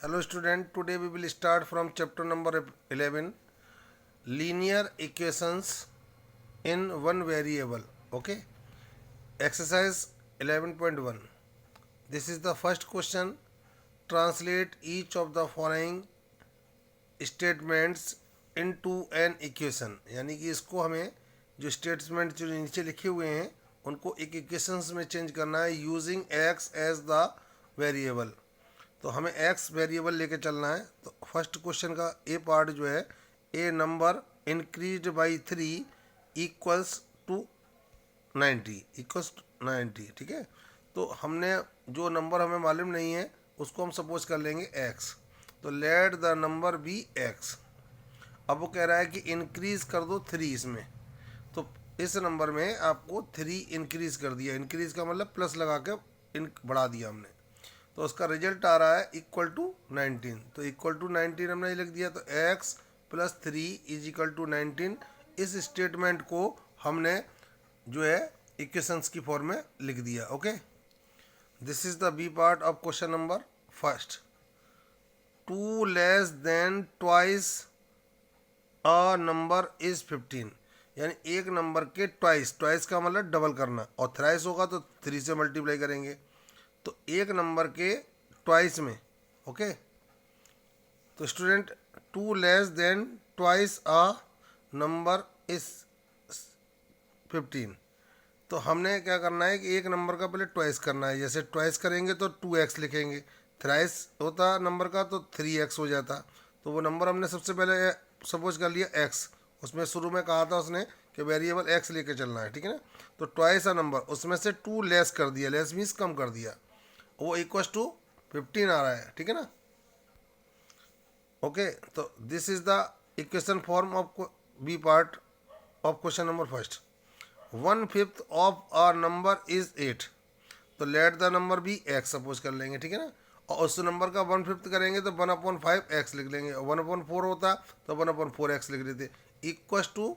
Hello student, today we will start from chapter number 11, linear equations in one variable. Okay, exercise 11.1. This is the first question. Translate each of the following statements into an equation. यानी कि इसको हमें जो statement जो नीचे लिखे हुए हैं उनको एक इक्वेशंस में चेंज करना है using x as the variable. तो हमें x वेरिएबल लेके चलना है। तो फर्स्ट क्वेश्चन का ए पार्ट जो है, a number increase by 3 equals to 90 ठीक है। तो हमने जो नंबर हमें मालूम नहीं है उसको हम सपोज कर लेंगे x। तो let the number be x। अब वो कह रहा है कि इंक्रीज कर दो 3 इसमें। तो इस नंबर में आपको 3 इंक्रीज कर दिया। इंक्रीज का मतलब प्लस लगा के बढ़ा दिया हमने। तो उसका रिजल्ट आ रहा है इक्वल टू 19। तो इक्वल टू 19 हमने लिख दिया। तो x plus 3 is equal to 19। इस स्टेटमेंट को हमने जो है इक्वेशंस की फॉर्म में लिख दिया। Okay, this is the B part of question number first. 2 less than twice a number is 15। यानी एक नंबर के ट्वाइस, ट्वाइस का मतलब डबल करना, और थ्राइस होगा तो 3 से मल्टीप्लाई करेंगे। तो एक नंबर के ट्वाइस में। ओके, तो student 2 less than twice a number is 15। तो हमने क्या करना है कि एक नंबर का पहले ट्वाइस करना है। जैसे ट्वाइस करेंगे तो 2x लिखेंगे, थ्राइस होता नंबर का तो 3x हो जाता। तो वो नंबर हमने सबसे पहले सपोज कर लिया x। उसमें शुरू में कहा था उसने कि वेरिएबल x लेके चलना है, ठीक है ना। तो ट्वाइस अ नंबर, उसमें से 2 लेस कर दिया, लेस मीन्स कम कर दिया, वो इक्वस टू 15 आ रहा है, ठीक है ना। ओके, तो this is the equation form of B part of question number first. 1/5 of our number is 8। तो let the number be X suppose कर लेंगे, ठीक है ना। और उस नंबर का 1/5 करेंगे तो 1/5 एक्स लिख लेंगे। 1/4 होता तो 1/4 एक्स लिख देते। इक्वस टू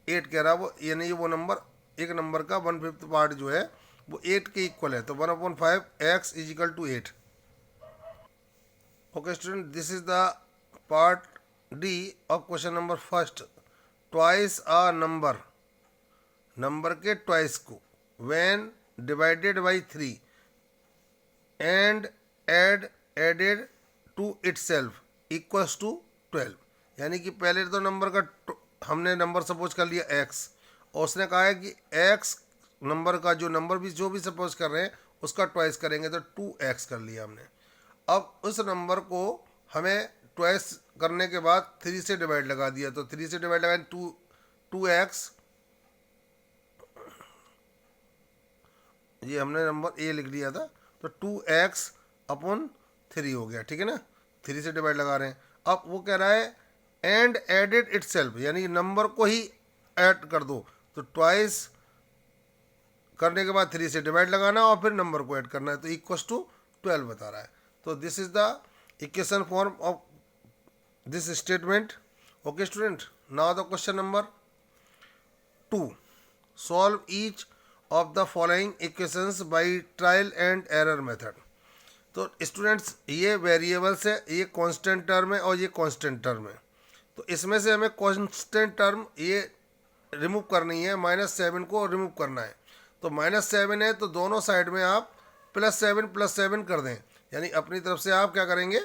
8 कह रहा वो, यानी वो नंबर, एक नंबर का 1/5 पार्ट जो है वो 8 के इक्वल है। तो 1/5 X is equal to 8। Okay student, this is the part D of question number first. Twice a number, number के ट्वाइस को, when divided by 3 and added to itself equals to 12। यानी कि पहले तो नंबर का हमने नंबर सपोज कर लिया x, और उसने कहा है कि x नंबर का जो नंबर भी जो भी सपोज कर रहे हैं उसका ट्वाइस करेंगे। तो 2x कर लिया हमने। अब उस नंबर को हमें ट्वाइस करने के बाद 3 से डिवाइड लगा दिया। तो 3 से डिवाइड लगा 2x, ये हमने नंबर ए लिख लिया था। तो 2x अपॉन 3 हो गया, ठीक है ना। 3 से डिवाइड लगा रहे हैं। अब वो कह रहा है एंड एडेड इटसेल्फ, यानी नंबर को ही ऐड कर दो। तो ट्वाइस करने के बाद 3 से डिवाइड लगाना और फिर नंबर को ऐड करना है। तो इक्वस टू 12 बता रहा है। तो this is the equation form of this statement. Okay student, now the question number 2। Solve each of the following equations by trial and error method. तो स्टूडेंट्स, ये वेरिएबल्स है, ये कांस्टेंट टर्म है और ये कांस्टेंट टर्म है। तो इसमें से हमें कांस्टेंट टर्म ये रिमूव करनी है, -7 को रिमूव करना है। तो -7 है तो दोनों साइड में आप +7 कर दें। यानी अपनी तरफ से आप क्या करेंगे,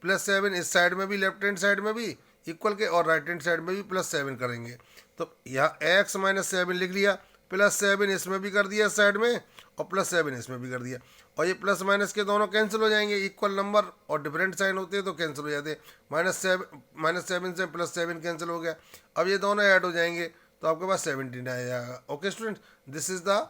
+7 इस साइड में भी, लेफ्ट हैंड साइड में भी इक्वल के, और राइट हैंड साइड में भी +7 करेंगे। तो यहाँ x -7 लिख लिया, +7 इसमें भी कर दिया इस साइड में, और +7 इसमें भी कर दिया। और ये प्लस माइनस के दोनों कैंसिल हो जाएंगे, इक्वल नंबर और डिफरेंट साइन होते हैं तो कैंसिल हो जाते हैं। -7 से +7 कैंसिल हो गया। अब ये दोनों ऐड हो जाएंगे तो आपके पास 17 आ जाएगा। Okay student, this is the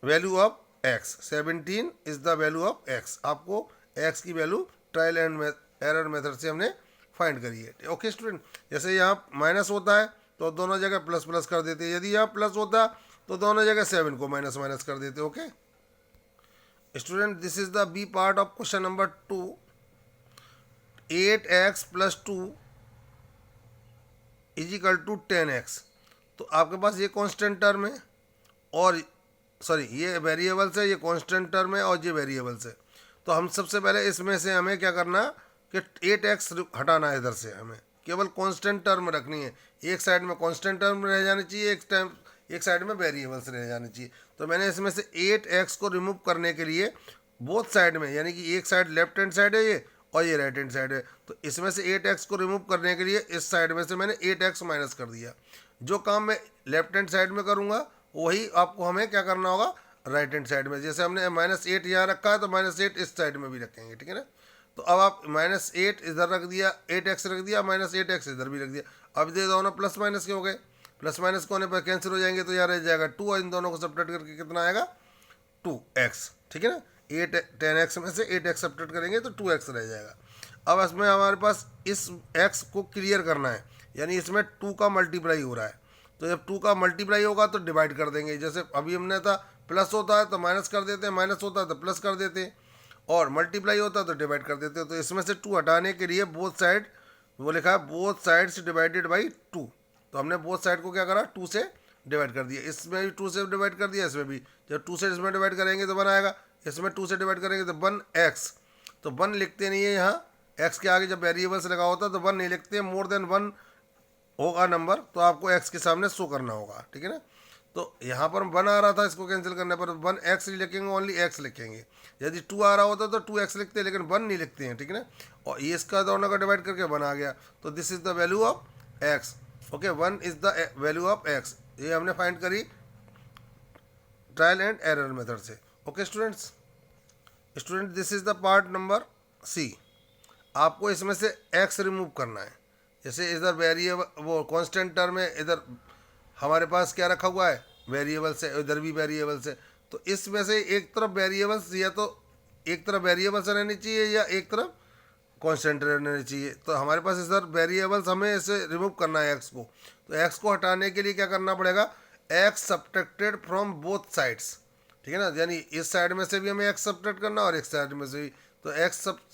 value of x। 17 is the value of x। आपको x की value trial and error method से हमने फाइंड करी है। ओके स्टूडेंट, जैसे यहाँ माइनस होता है तो दोनों जगह प्लस प्लस कर देते हैं। यदि यहाँ प्लस होता तो दोनों जगह 7 को माइनस माइनस कर देते। Okay student, this is the B part of question number 2। 8x + 2 is equal to 10x। तो आपके पास ये कांस्टेंट टर्म है, और सॉरी ये वेरिएबल्स है, ये कांस्टेंट टर्म है और ये वेरिएबल्स है। तो हम सबसे पहले इसमें से हमें क्या करना कि 8x हटाना है इधर से, हमें केवल कांस्टेंट टर्म रखनी है। एक साइड में कांस्टेंट टर्म रह जानी चाहिए, एक साइड में वेरिएबल्स रह जानी चाहिए। तो मैंने इसमें से 8x को रिमूव करने के लिए बोथ साइड में, यानी कि एक साइड लेफ्ट हैंड साइड है ये और ये राइट हैंड साइड है, तो इसमें से 8x को रिमूव करने के लिए इस साइड में से मैंने 8x माइनस कर दिया। जो काम मैं लेफ्ट हैंड साइड में करूँगा वही आपको हमें क्या करना होगा राइट हैंड साइड में। जैसे हमने -8 यहाँ रखा है तो -8 इस साइड में भी रखेंगे, ठीक है ना। तो अब आप -8 इधर रख दिया, 8x रख दिया, -8x इधर भी रख दिया। अब ये दोनों प्लस माइनस के हो गए, प्लस माइनस के होने पर कैंसिल हो जाएंगे, तो यहाँ रह जाएगा 2 और इन दोनों को सब्ट्रैक्ट करके कितना आएगा 2x, ठीक है ना। 10x में से 8x सब्ट्रैक्ट करेंगे तो 2x रह जाएगा। अब इसमें हमारे पास इस x को क्लियर करना है, यानी इसमें 2 का मल्टीप्लाई हो रहा है। तो जब 2 का मल्टीप्लाई होगा तो डिवाइड कर देंगे। जैसे अभी हमने था प्लस होता है तो माइनस कर देते हैं, माइनस होता है तो प्लस कर देते हैं, और मल्टीप्लाई होता है तो डिवाइड कर देते हैं। तो इसमें से 2 हटाने के लिए बोथ साइड, वो लिखा है बोथ साइड्स डिवाइडेड बाई 2, तो हमने बोथ साइड को क्या करा 2 से डिवाइड कर दिया। इसमें भी 2 से डिवाइड कर दिया, इसमें भी। जब 2 से इसमें डिवाइड करेंगे तो 1 आएगा, इसमें 2 से डिवाइड करेंगे तो 1x। तो 1 लिखते नहीं है यहाँ, x के आगे जब वेरिएबल्स लगा होता है तो 1 नहीं लिखते, मोर देन 1 होगा नंबर तो आपको x के सामने शो करना होगा, ठीक है ना। तो यहाँ पर 1 आ रहा था, इसको कैंसिल करने पर 1x नहीं लिखेंगे, ओनली x लिखेंगे। यदि 2 आ रहा होता तो 2x लिखते हैं, लेकिन 1 नहीं लिखते हैं, ठीक है ना। और ये इसका दोनों का डिवाइड करके 1 आ गया, तो this is the value of x। Okay, 1 is the value of x। ये हमने फाइंड करी ट्रायल एंड एरर मेथड से। Okay students, this is the part number C. आपको इसमें से x रिमूव करना है। जैसे इधर वेरिएबल वो कांस्टेंट टर्म है, इधर हमारे पास क्या रखा हुआ है वेरिएबल्स है, इधर भी वेरिएबल्स है। तो इसमें से एक तरफ वेरिएबल्स, या तो एक तरफ वेरिएबल्स रहनी चाहिए या एक तरफ कांस्टेंट रहनी चाहिए। तो हमारे पास इधर वेरिएबल्स, हमें इसे रिमूव करना है x को। तो x को हटाने के लिए क्या करना पड़ेगा, x subtracted from both sides, ठीक है ना। यानी इस साइड में से भी हमें x सब्ट्रैक्ट करना और इस साइड में से भी। तो x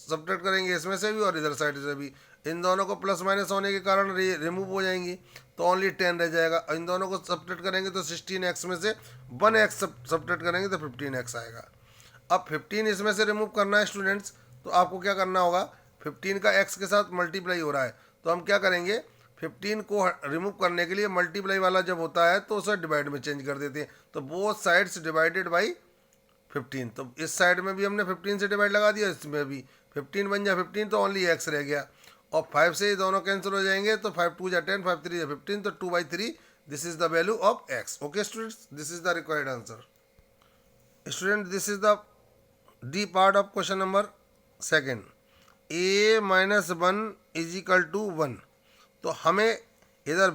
सब्ट्रैक्ट करेंगे इसमें से भी और इधर साइड से भी। इन दोनों को प्लस माइनस होने के कारण रिमूव हो जाएंगी, तो ओनली 10 रह जाएगा। इन दोनों को सब्ट्रैक्ट करेंगे तो 16x में से 1x सब्ट्रैक्ट करेंगे तो 15x आएगा। अब 15 इसमें से रिमूव करना है स्टूडेंट्स, तो आपको क्या करना होगा, 15 का x के साथ मल्टीप्लाई हो रहा है, तो हम क्या करेंगे 15 को रिमूव करने के लिए मल्टीप्लाई वाला जब होता है तो उसे डिवाइड में चेंज कर देते हैं। तो बोथ साइड्स डिवाइडेड बाई 15, तो इस साइड में भी हमने 15 से डिवाइड लगा दिया, इसमें भी 15 बन जाए 15, तो ओनली x रह गया। और 5 से ये दोनों कैंसिल हो जाएंगे, तो 5 2 जा 10, 5 3 जा 15, तो 2/3 this is the value of x। Okay students, this is the required answer. Student, this is the D part of question number second. a - 1 is equal to 1। तो हमें इधर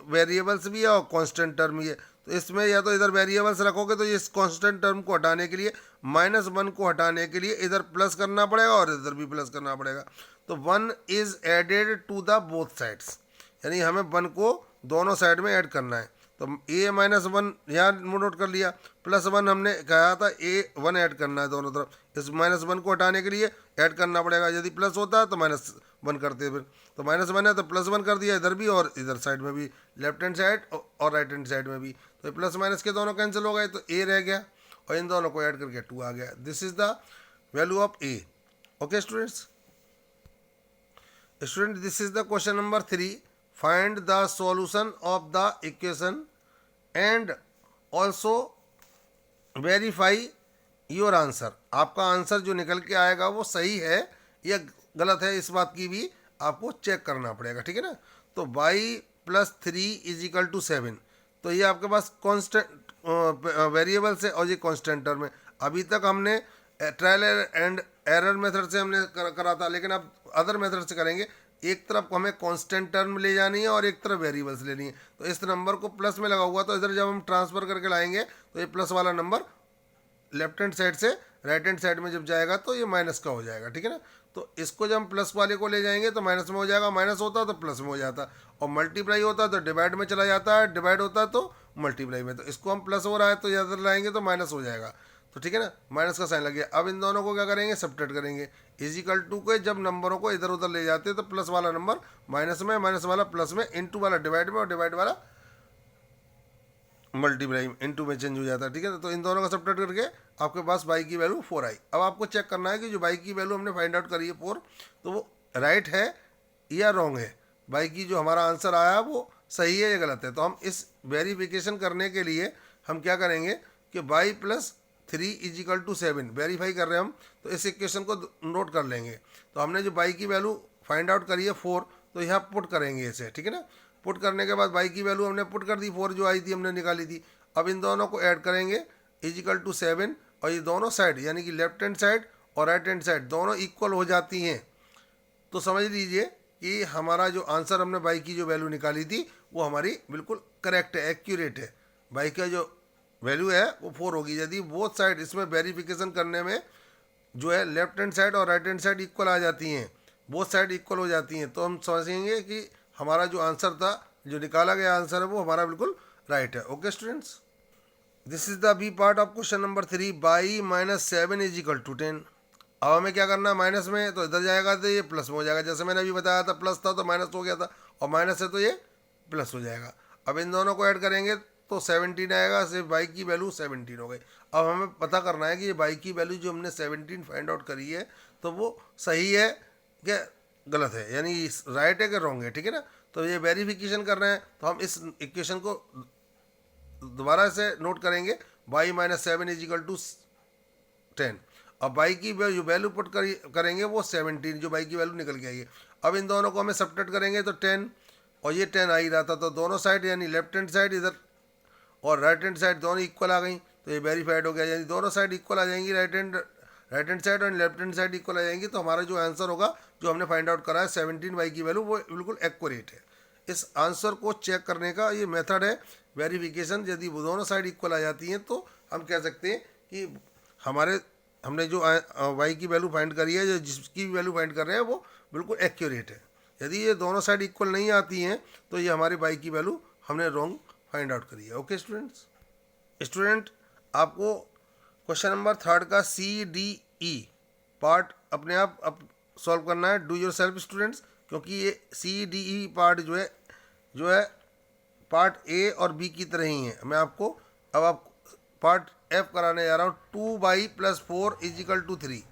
वेरिएबल्स भी है और कांस्टेंट टर्म भी है। तो इसमें या तो इधर वेरिएबल्स रखोगे तो इस कांस्टेंट टर्म को हटाने के लिए, -1 को हटाने के लिए इधर प्लस करना पड़ेगा और इधर भी प्लस करना पड़ेगा। तो 1 is added to the both sides, यानी हमें 1 को दोनों साइड में ऐड करना है। तो a - 1 यहाँ नोट कर लिया, +1 हमने कहा था a1 ऐड करना है दोनों तरफ। इस -1 को हटाने के लिए ऐड करना पड़ेगा, यदि प्लस होता है तो -1 करते फिर। तो -1 है तो +1 कर दिया इधर भी और इधर साइड में भी, लेफ्ट हैंड साइड और राइट हैंड साइड में भी। तो प्लस माइनस के दोनों कैंसिल हो गए, तो a रह गया और इन दोनों को ऐड करके 2 आ गया। This is the value of a। Okay students, this is the question number 3। Find the solution of the equation and also verify your answer. आपका आंसर जो निकल के आएगा वो सही है या गलत है, इस बात की भी आपको चेक करना पड़ेगा, ठीक है ना। तो y + 3 = 7, तो ये आपके पास कांस्टेंट वेरिएबल्स है और ये कांस्टेंट टर्म है। अभी तक हमने ट्रायल एंड एरर मेथड से हमने करा था, लेकिन अब अदर मेथड से करेंगे। एक तरफ हमें कांस्टेंट टर्म ले जानी है और एक तरफ वेरिएबल्स लेनी है। तो इस नंबर को प्लस में लगा हुआ, तो इधर जब हम ट्रांसफर करके लाएंगे तो ये प्लस वाला नंबर लेफ्ट हैंड साइड से राइट हैंड साइड में जब जाएगा तो ये माइनस का हो जाएगा, ठीक है ना। तो इसको जब हम प्लस वाले को ले जाएंगे तो माइनस में हो जाएगा, माइनस होता है तो प्लस में हो जाता, और मल्टीप्लाई होता है तो डिवाइड में चला जाता है, डिवाइड होता है तो मल्टीप्लाई में। तो इसको हम प्लस हो रहा है तो इधर लाएंगे तो माइनस हो जाएगा, तो ठीक है ना, माइनस का साइन लग गया। अब इन दोनों को क्या करेंगे, सब्ट्रैक्ट करेंगे। = के जब नंबरों को इधर उधर ले जाते हैं तो प्लस वाला नंबर माइनस में, माइनस वाला प्लस में, इनटू वाला डिवाइड में और डिवाइड वाला मल्टीप्लाई इनटू में चेंज हो जाता है, ठीक है ना। तो इन दोनों का सब्ट्रैक्ट करके आपके पास y की वैल्यू 4 आई। अब आपको चेक करना है कि जो y की वैल्यू हमने फाइंड आउट करी है 4, तो वो राइट है या रॉन्ग है, y की जो हमारा आंसर आया वो सही है या गलत है। तो हम इस वेरिफिकेशन करने के लिए हम क्या करेंगे कि y plus 3 is equal to 7 verify कर रहे हैं हम, तो इस इक्वेशन को नोट कर लेंगे। तो हमने जो y की वैल्यू फाइंड आउट करी है 4, तो यहाँ पुट करेंगे इसे, ठीक है ना। पुट करने के बाद y की वैल्यू हमने पुट कर दी, 4 जो आई थी हमने निकाली थी। अब इन दोनों को ऐड करेंगे इज इक्वल टू 7, और ये दोनों साइड यानी कि लेफ्ट हैंड साइड और राइट हैंड साइड दोनों इक्वल हो जाती हैं। तो समझ लीजिए कि हमारा जो आंसर हमने y की जो वैल्यू निकाली थी वो हमारी बिल्कुल करेक्ट है, एक्यूरेट है। y का जो वैल्यू है वो 4 होगी यदि बोथ साइड इसमें वेरिफिकेशन करने में जो है लेफ्ट हैंड साइड और राइट हैंड साइड इक्वल आ जाती हैं, बोथ साइड इक्वल हो जाती हैं, तो हम समझेंगे कि हमारा जो आंसर था, जो निकाला गया आंसर है वो हमारा बिल्कुल राइट है। Okay students, this is the B part of question number 3। By -7 is equal to 10। अब हमें क्या करना है, माइनस में तो इधर जाएगा तो ये प्लस में हो जाएगा, जैसे मैंने अभी बताया था प्लस था तो माइनस हो गया था, और माइनस है तो ये प्लस हो जाएगा। अब इन दोनों को ऐड करेंगे तो 17 आएगा, सिर्फ y की वैल्यू 17 हो गई। अब हमें पता करना है कि ये y की वैल्यू जो हमने 17 फाइंड आउट करी है तो वो सही है क्या गलत है, यानी राइट है कि रॉन्ग है, ठीक है ना। तो ये वेरिफिकेशन कर रहे हैं, तो हम इस इक्वेशन को दोबारा से नोट करेंगे, y -7 इज इक्वल टू 10। अब y की जो वैल्यू पुट करेंगे वो 17, जो y की वैल्यू निकल के आई है। अब इन दोनों को हमें सब्ट्रैक्ट करेंगे तो 10 और ये 10 आ ही रहा था, तो दोनों साइड यानी लेफ्ट हैंड साइड इधर और राइट हैंड साइड दोनों इक्वल आ गई, तो ये वेरीफाइड हो गया, यानी दोनों साइड इक्वल आ जाएंगी, राइट हैंड साइड और लेफ्ट हैंड साइड इक्वल आ जाएंगी। तो हमारा जो आंसर होगा जो हमने फाइंड आउट करा है 17 y की वैल्यू वो बिल्कुल एक्यूरेट है। इस आंसर को चेक करने का ये मेथड है वेरिफिकेशन। यदि वो दोनों साइड इक्वल आ जाती हैं तो हम कह सकते हैं कि हमने जो y की वैल्यू फाइंड करी है, जो जिसकी वैल्यू फाइंड कर रहे हैं वो बिल्कुल एक्यूरेट है। यदि ये दोनों साइड इक्वल नहीं आती हैं तो ये हमारी y की वैल्यू हमने रॉन्ग फाइंड आउट करी है। ओके स्टूडेंट, आपको क्वेश्चन नंबर 3 का CDE पार्ट अपने आप सॉल्व करना है, डू योर सेल्फ स्टूडेंट्स, क्योंकि ये CDE पार्ट जो है पार्ट A और B की तरह ही है। मैं आपको अब पार्ट F कराने जा रहा हूँ। 2y + 4 is equal to 3।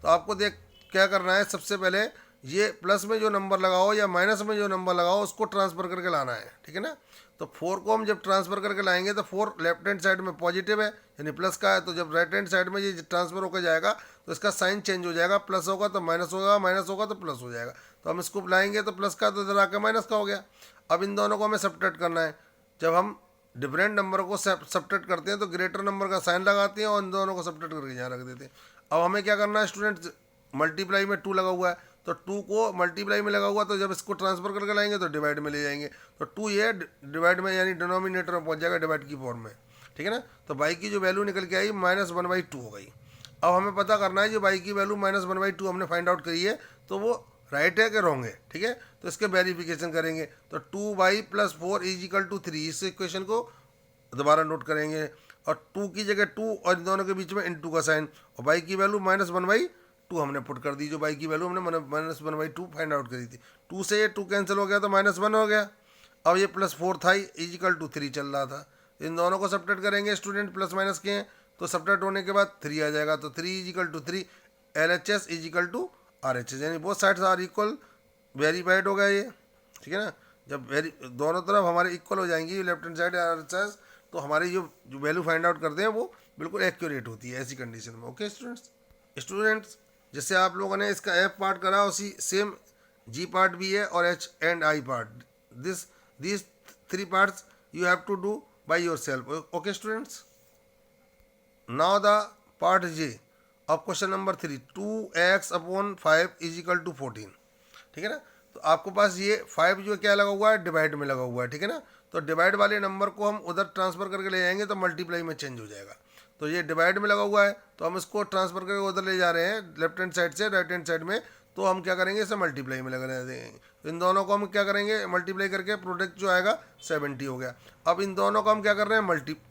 तो आपको क्या करना है, सबसे पहले ये प्लस में जो नंबर लगाओ या माइनस में जो नंबर लगाओ उसको ट्रांसफ़र करके लाना है, ठीक है ना। तो 4 को हम जब ट्रांसफ़र करके लाएंगे तो 4 लेफ्ट हैंड साइड में पॉजिटिव है यानी प्लस का है, तो जब राइट हैंड साइड में ये ट्रांसफ़र होकर जाएगा तो इसका साइन चेंज हो जाएगा, प्लस होगा तो माइनस होगा, माइनस होगा तो प्लस हो जाएगा। तो हम इसको लाएंगे तो प्लस का, तो इधर आकर माइनस का हो गया। अब इन दोनों को हमें सब्ट्रैक्ट करना है। जब हम डिफरेंट नंबर को सब्ट्रैक्ट करते हैं तो ग्रेटर नंबर का साइन लगाते हैं और इन दोनों को सब्ट्रैक्ट करके यहाँ रख देते हैं। अब हमें क्या करना है स्टूडेंट्स, मल्टीप्लाई में 2 लगा हुआ है, तो 2 को मल्टीप्लाई में लगा हुआ, तो जब इसको ट्रांसफर करके लाएंगे तो डिवाइड में ले जाएंगे, तो 2 ये डिवाइड में यानी डिनोमिनेटर में पहुंच जाएगा डिवाइड की फॉर्म में, ठीक है ना। तो y की जो वैल्यू निकल के आई -1/2 हो गई। अब हमें पता करना है जो y की वैल्यू -1/2 हमने फाइंड आउट करी है तो वो राइट है कि रॉन्ग है, ठीक है। तो इसके वेरिफिकेशन करेंगे, तो 2y + 4 इज इक्वल टू 3, इस इक्वेशन को दोबारा नोट करेंगे, और 2 की जगह 2 और इन दोनों के बीच में * का साइन, और y की वैल्यू -1/2 हमने पुट कर दी, जो y की वैल्यू हमने -1/2 फाइंड आउट करी थी। 2 से ये 2 कैंसिल हो गया तो -1 हो गया। अब ये +4 था इज इक्वल टू 3 चल रहा था, इन दोनों को सब्ट्रैक्ट करेंगे स्टूडेंट, प्लस माइनस के हैं तो सब्ट्रैक्ट होने के बाद 3 आ जाएगा, तो 3 is equal to 3 LHS is equal to RHS, यानी both sides are equal, verified हो गया ये, ठीक है ना। जब दोनों तरफ हमारे इक्वल हो जाएंगी लेफ्ट हैंड साइड RHS, तो हमारी जो वैल्यू फाइंड आउट करते हैं वो बिल्कुल एक्यूरेट होती है ऐसी कंडीशन में। ओके स्टूडेंट्स, जैसे आप लोगों ने इसका F पार्ट करा उसी सेम G पार्ट भी है और H and I part, these 3 parts you have to do by yourself. Okay students, now the part J of question number 3, 2x/5 is equal to 14, ठीक है ना। तो आपको पास ये 5 जो क्या लगा हुआ है, डिवाइड में लगा हुआ है, ठीक है ना। तो डिवाइड वाले नंबर को हम उधर ट्रांसफ़र करके ले जाएंगे तो मल्टीप्लाई में चेंज हो जाएगा। तो ये डिवाइड में लगा हुआ है तो हम इसको ट्रांसफ़र करके उधर ले जा रहे हैं लेफ्ट हैंड साइड से राइट हैंड साइड में, तो हम क्या करेंगे इसे मल्टीप्लाई में लगा देंगे। इन दोनों को हम क्या करेंगे, मल्टीप्लाई करके प्रोडक्ट जो आएगा 70 हो गया। अब इन दोनों को हम क्या कर रहे हैं,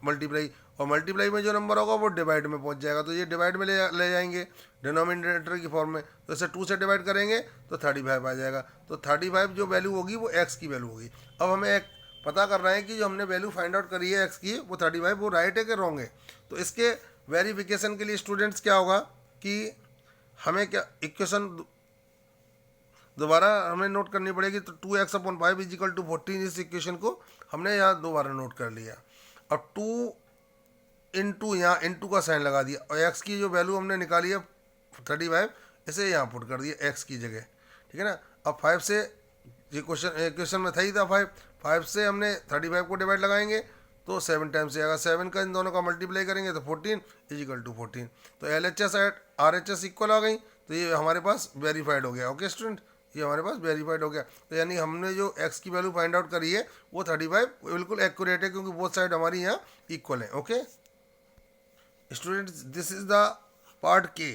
मल्टीप्लाई, और मल्टीप्लाई में जो नंबर होगा वो डिवाइड में पहुंच जाएगा, तो ये डिवाइड में ले जाएंगे डिनोमिनेटर की फॉर्म में, तो इसे 2 से डिवाइड करेंगे तो 35 आ जाएगा। तो 35 जो वैल्यू होगी वो x की वैल्यू होगी। अब हमें एक पता कर रहे हैं कि जो हमने वैल्यू फाइंड आउट करी है एक्स की वो 35 वो राइट है कि रॉन्ग है। तो इसके वेरिफिकेशन के लिए स्टूडेंट्स क्या होगा कि हमें क्या इक्वेशन दोबारा हमें नोट करनी पड़ेगी। तो 2x/5 इज इक्वल टू 14 इस इक्वेशन को हमने यहाँ दोबारा नोट कर लिया। अब 2 इंटू यहाँ इंटू का साइन लगा दिया और x की जो वैल्यू हमने निकाली है 35 इसे यहाँ पुट कर दिया x की जगह, ठीक है ना। अब 5 से ये क्वेश्चन में था ही था 5 से हमने 35 को डिवाइड लगाएंगे तो 7 टाइम्स आएगा, 7 का इन दोनों का मल्टीप्लाई करेंगे तो 14 इज इक्वल टू 14। तो LHS RHS इक्वल आ गई, तो ये हमारे पास वेरीफाइड हो गया। ओके स्टूडेंट, ये हमारे पास वेरीफाइड हो गया। तो यानी हमने जो x की वैल्यू फाइंड आउट करी है वो 35 बिल्कुल एक्यूरेट है क्योंकि बोथ साइड हमारी यहाँ इक्वल है। Okay students, this is the part के,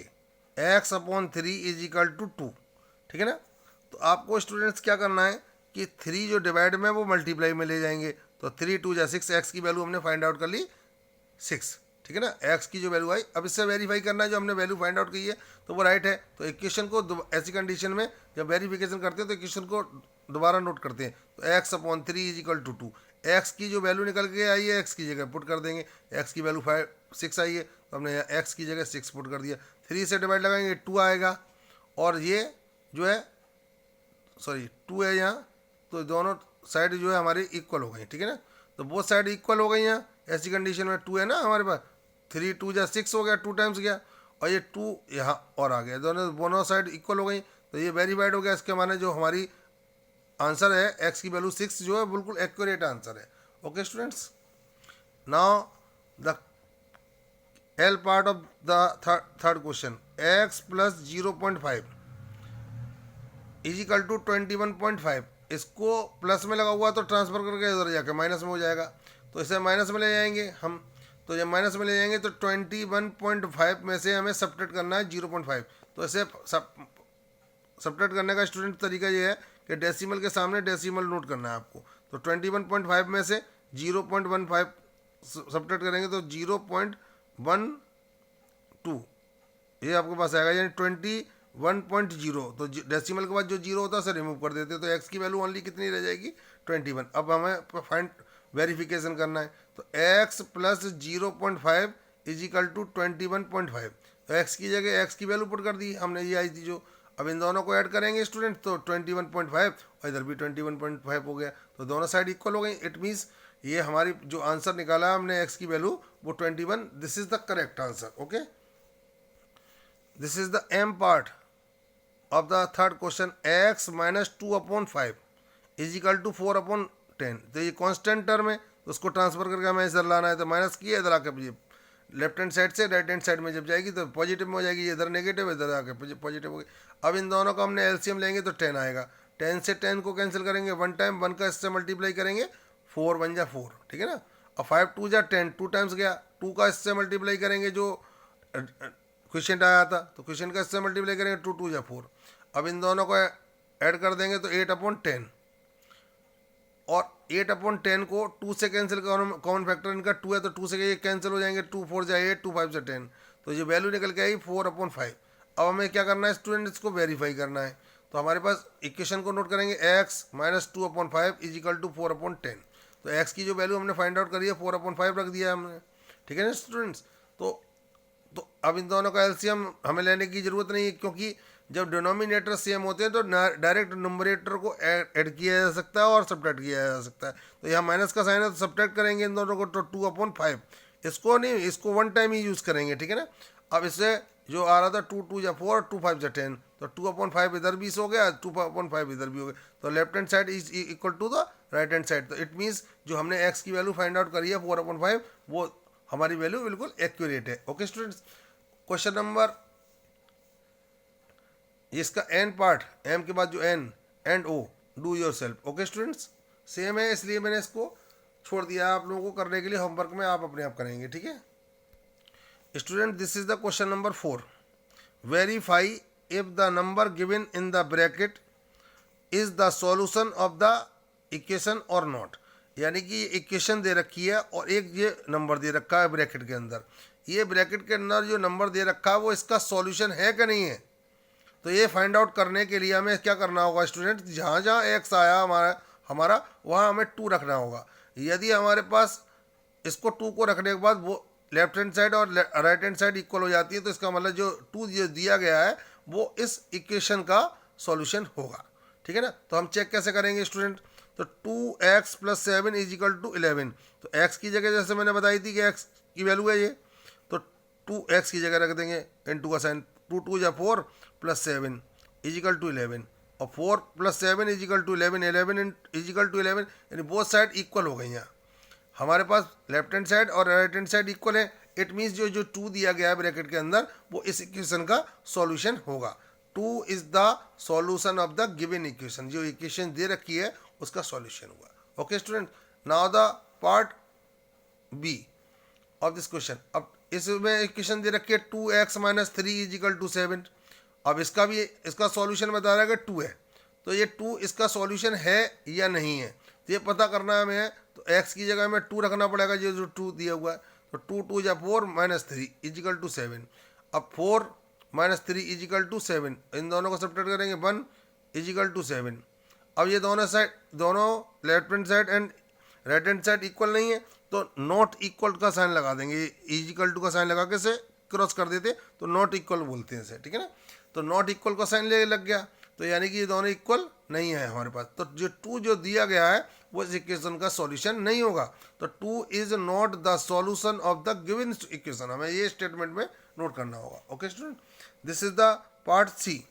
x/3 इज इक्वल टू 2, ठीक है ना। तो आपको स्टूडेंट्स क्या करना है कि 3 जो डिवाइड में वो मल्टीप्लाई में ले जाएंगे। तो 3 2 6, एक्स की वैल्यू हमने फाइंड आउट कर ली 6, ठीक है ना। एक्स की जो वैल्यू आई, अब इससे वेरीफाई करना है जो हमने वैल्यू फाइंड आउट की है तो वो राइट है। तो इक्वेशन को ऐसी कंडीशन में जब वेरिफिकेशन करते हैं तो इक्वेशन को दोबारा नोट करते हैं। तो x/3 is equal to 2, x की जो वैल्यू निकल के आई है एक्स की जगह पुट कर देंगे। एक्स की वैल्यू 6 आई है तो हमने यहाँ एक्स की जगह 6 पुट कर दिया। 3 से डिवाइड लगाएंगे 2 आएगा और ये जो है 2 है यहाँ, तो दोनों साइड जो है हमारी इक्वल हो गई, ठीक है ना। तो बोथ साइड इक्वल हो गई यहाँ ऐसी कंडीशन में। 2 है ना हमारे पास, 3 2 6 हो गया, 2 टाइम्स गया और ये 2 यहाँ और आ गया, दोनों साइड इक्वल हो गई। तो ये वेरीफाइड हो गया। इसके माने जो हमारी आंसर है एक्स की वैल्यू 6 जो है बिल्कुल एक्यूरेट आंसर है। Okay students, now the L part of the third question, x plus 0.5 is equal to 21.5। इसको प्लस में लगा हुआ तो ट्रांसफर करके इधर जाके माइनस में हो जाएगा, तो इसे माइनस में ले जाएंगे हम। तो जब माइनस में ले जाएंगे तो 21.5 में से हमें सब्ट्रैक्ट करना है 0.5। तो इसे सब्ट्रैक्ट करने का स्टूडेंट तरीका ये है कि डेसिमल के सामने डेसिमल नोट करना है आपको। तो 21.5 में से 0.15 सब्ट्रैक्ट करेंगे तो 0.12 ये आपके पास आएगा, यानी 21.0। तो डेसिमल के बाद जो 0 होता है उसे रिमूव कर देते हैं तो x की वैल्यू ओनली कितनी रह जाएगी 21। अब हमें फाइंड वेरिफिकेशन करना है। तो x plus 0.5 is equal to 21.5। तो x की जगह x की वैल्यू पुट कर दी हमने, ये आई थी जो। अब इन दोनों को ऐड करेंगे स्टूडेंट तो 21.5 और इधर भी 21.5 हो गया, तो दोनों साइड इक्वल हो गई। इट मीन्स ये हमारी जो आंसर निकाला हमने x की वैल्यू वो 21, this is the correct answer. Okay, this is the m part of the third question, x minus 2/5 is equal to 4/10। तो ये कांस्टेंट टर्म है तो उसको ट्रांसफर करके हमें इधर लाना है। तो माइनस किया इधर आके लेफ्ट हैंड साइड से राइट हैंड साइड में जब जाएगी तो पॉजिटिव में हो जाएगी, इधर नेगेटिव इधर आके पॉजिटिव हो गई। अब इन दोनों का हमने एलसीएम लेंगे तो 10 आएगा। 10 से 10 को कैंसिल करेंगे, 1 टाइम 1 का इससे मल्टीप्लाई करेंगे, 4 1 जा 4, ठीक है ना। और 5 2 जा 10, 2 टाइम्स गया, 2 का इससे मल्टीप्लाई करेंगे जो क्वेश्चन आया था तो क्वेश्चन का इससे मल्टीप्लाई करेंगे 2 2 जा 4। अब इन दोनों को ऐड कर देंगे तो 8/10 और 8/10 को 2 से कैंसिल, कॉमन फैक्टर इनका 2 है तो 2 से ये कैंसिल हो जाएंगे, 2 4 जा 8, 2 5 जा 10। तो ये वैल्यू निकल के आई 4/5। अब हमें क्या करना है स्टूडेंट, इसको वेरीफाई करना है। तो हमारे पास इक्वेशन को नोट करेंगे, x minus 2/5 is equal to 4/10। तो x की जो वैल्यू हमने फाइंड आउट करी है 4/5 रख दिया है हमने, ठीक है ना स्टूडेंट्स। तो अब इन दोनों का एलसीएम हमें लेने की ज़रूरत नहीं है क्योंकि जब डिनोमिनेटर सेम होते हैं तो डायरेक्ट न्यूमरेटर को ऐड किया जा सकता है और सब्ट्रैक्ट किया जा सकता है। तो यहाँ माइनस का साइन है तो सब्ट्रैक्ट करेंगे इन दोनों को, तो 2/5 इसको नहीं, इसको 1 टाइम ही यूज़ करेंगे, ठीक है ना। अब इससे जो आ रहा था 2 2 जा 4, 2 5 जा 10, तो 2/5 इधर भी हो गया, 2/5 इधर भी हो गया। तो left hand side is equal to the right hand side. तो इट मीन्स जो हमने x की वैल्यू फाइंड आउट करी है 4/5 वो हमारी वैल्यू बिल्कुल एक्यूरेट है। ओके स्टूडेंट्स, क्वेश्चन नंबर, इसका एन पार्ट, एम के बाद जो N and O, do yourself. Okay students, same है इसलिए मैंने इसको छोड़ दिया आप लोगों को करने के लिए, होमवर्क में आप अपने आप करेंगे, ठीक है student. This is the question number 4, verify if the number given in the bracket is the solution of the equation और नॉट। यानी कि इक्वेशन दे रखी है और एक ये नंबर दे रखा है ब्रैकेट के अंदर, ये ब्रैकेट के अंदर जो नंबर दे रखा है वो इसका सॉल्यूशन है कि नहीं है। तो ये फाइंड आउट करने के लिए हमें क्या करना होगा स्टूडेंट, जहाँ जहाँ एक्स आया हमारा हमारा, वहाँ हमें 2 रखना होगा। यदि हमारे पास इसको 2 को रखने के बाद वो लेफ्ट हैंड साइड और राइट हैंड साइड इक्वल हो जाती है, तो इसका मतलब जो 2 जो दिया गया है वो इस इक्वेशन का सॉल्यूशन होगा। ठीक है ना। तो हम चेक कैसे करेंगे स्टूडेंट, तो 2x + 7 = 11। तो x की जगह जैसे मैंने बताई थी कि x की वैल्यू है ये, तो 2x की जगह रख देंगे, इनटू का साइन, 2 2 जा 4 + 7 = 11, और 4 + 7 = 11, 11 = 11, यानी बोथ साइड इक्वल हो गई यहाँ। हमारे पास लेफ्ट हैंड साइड और राइट हैंड साइड इक्वल है, इट मीन्स जो जो 2 दिया गया है ब्रैकेट के अंदर वो इस इक्वेशन का सॉल्यूशन होगा। 2 is the solution of the given equation, जो इक्वेशन दे रखी है उसका सॉल्यूशन हुआ। Okay student, now the part B of this question. अब इसमें इक्वेशन दे रखी है 2x - 3 = 7। अब इसका सॉल्यूशन बता रहा है कि 2 है, तो ये 2 इसका सॉल्यूशन है या नहीं है, तो ये पता करना है हमें। तो x की जगह में 2 रखना पड़ेगा, जो 2 दिया हुआ है। तो 2 2 जा 4 - 3 = 7। अब 4 - 3 = 7, इन दोनों को सब्ट्रैक्ट करेंगे, 1 = 7। अब ये दोनों left hand side and right hand side equal नहीं है, तो नॉट इक्वल का साइन लगा देंगे, = का साइन लगा के से क्रॉस कर देते, तो नॉट इक्वल बोलते हैं इसे। ठीक है ना। तो नॉट इक्वल का साइन ले लग गया, तो यानी कि ये दोनों इक्वल नहीं है हमारे पास। तो जो 2 जो दिया गया है वो इस इक्वेशन का सॉल्यूशन नहीं होगा। तो 2 is not the solution of the given equation, हमें ये स्टेटमेंट में नोट करना होगा। Okay student, this is the part C.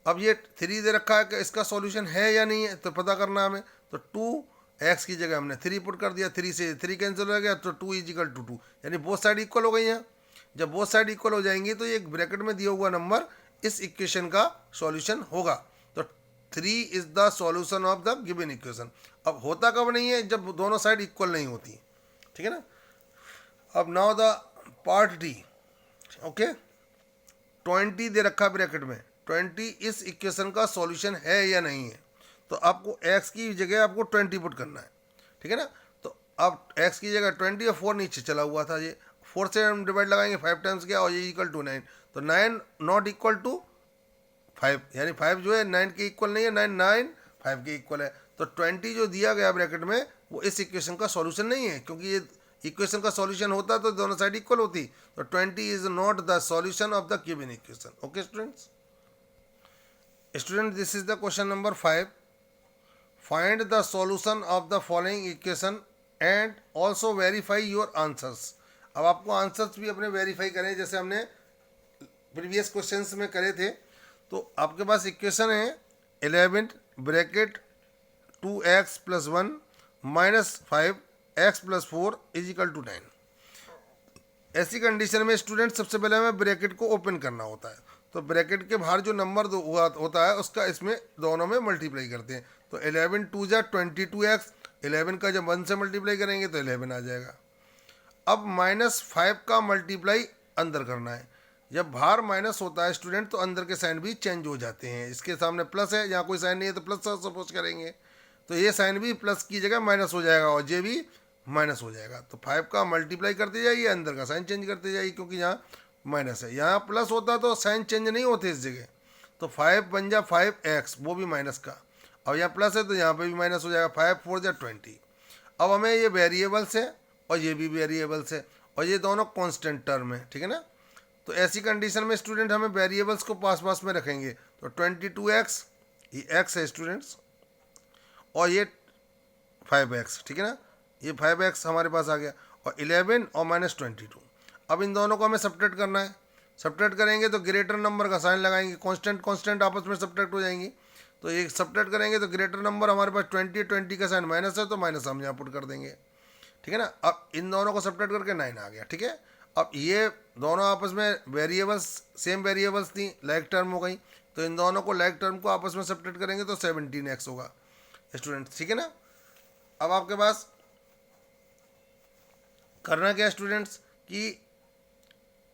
अब ये 3 दे रखा है कि इसका सॉल्यूशन है या नहीं है, तो पता करना हमें। तो 2x की जगह हमने 3 पुट कर दिया, 3 से 3 कैंसिल हो गया, तो 2 = 2, यानी बोथ साइड इक्वल हो गई हैं। जब बोथ साइड इक्वल हो जाएंगी तो ये ब्रैकेट में दिया हुआ नंबर इस इक्वेशन का सॉल्यूशन होगा। तो 3 is the solution of the given equation. अब होता कब नहीं है, जब दोनों साइड इक्वल नहीं होती। ठीक है ना। अब now the part D. Okay, 20 दे रखा ब्रैकेट में, 20 इस इक्वेशन का सॉल्यूशन है या नहीं है, तो आपको x की जगह आपको 20 पुट करना है। ठीक है ना। तो अब x की जगह 20 और 4 नीचे चला हुआ था, ये 4 से हम डिवाइड लगाएंगे, 5 टाइम्स गया, और ये = 9, तो 9 नॉट इक्वल टू 5, यानी 5 जो है 9 के इक्वल नहीं है, 9 5 के इक्वल है। तो 20 जो दिया गया ब्रैकेट में वो इस इक्वेशन का सॉल्यूशन नहीं है, क्योंकि ये इक्वेशन का सॉल्यूशन होता तो दोनों साइड इक्वल होती। तो 20 is not the solution of the given equation. Okay students, this is the question number 5। Find the solution of the following equation and also verify your answers. अब आपको answers भी अपने verify करें, जैसे हमने previous questions में करे थे। तो आपके पास इक्वेशन है 11 ब्रैकेट 2x + 1 - 5x + 4 = 9। ऐसी कंडीशन में स्टूडेंट सबसे पहले हमें ब्रैकेट को ओपन करना होता है। तो ब्रैकेट के बाहर जो नंबर होता है उसका इसमें दोनों में मल्टीप्लाई करते हैं। तो 11 2 जा 22x, 11 का जब 1 से मल्टीप्लाई करेंगे तो 11 आ जाएगा। अब -5 का मल्टीप्लाई अंदर करना है। जब बाहर माइनस होता है स्टूडेंट तो अंदर के साइन भी चेंज हो जाते हैं। इसके सामने प्लस है, यहाँ कोई साइन नहीं है तो प्लस सपोज करेंगे, तो ये साइन भी प्लस की जगह माइनस हो जाएगा और ये भी माइनस हो जाएगा। तो 5 का मल्टीप्लाई करते जाइए, अंदर का साइन चेंज करते जाइए, क्योंकि यहाँ माइनस है। यहाँ प्लस होता तो साइन चेंज नहीं होते इस जगह। तो 5 बन जा 5x, वो भी माइनस का। अब यहाँ प्लस है तो यहाँ पे भी माइनस हो जाएगा, 5 4 जा 20। अब हमें ये वेरिएबल्स है और ये भी वेरिएबल्स है और ये दोनों कांस्टेंट टर्म है, ठीक है ना। तो ऐसी कंडीशन में स्टूडेंट हमें वेरिएबल्स को पास पास में रखेंगे। तो 22x ये x है स्टूडेंट्स, और ये 5x, ठीक है ना। ये 5x हमारे पास आ गया, और 11 और -22। अब इन दोनों को हमें सब्ट्रैक्ट करना है। सब्ट्रैक्ट करेंगे तो ग्रेटर नंबर का साइन लगाएंगे, कांस्टेंट आपस में सब्ट्रैक्ट हो जाएंगी। तो ये सब्ट्रैक्ट करेंगे तो ग्रेटर नंबर हमारे पास 20 का साइन माइनस है, तो माइनस हम यहाँ पुट कर देंगे, ठीक है ना। अब इन दोनों को सब्ट्रैक्ट करके 9 आ गया, ठीक है। अब ये दोनों आपस में वेरिएबल्स सेम वेरिएबल्स थी, लाइक टर्म हो गई, तो इन दोनों को लाइक टर्म को आपस में सब्ट्रैक्ट करेंगे तो 17x होगा स्टूडेंट्स, ठीक है ना। अब आपके पास करना क्या स्टूडेंट्स कि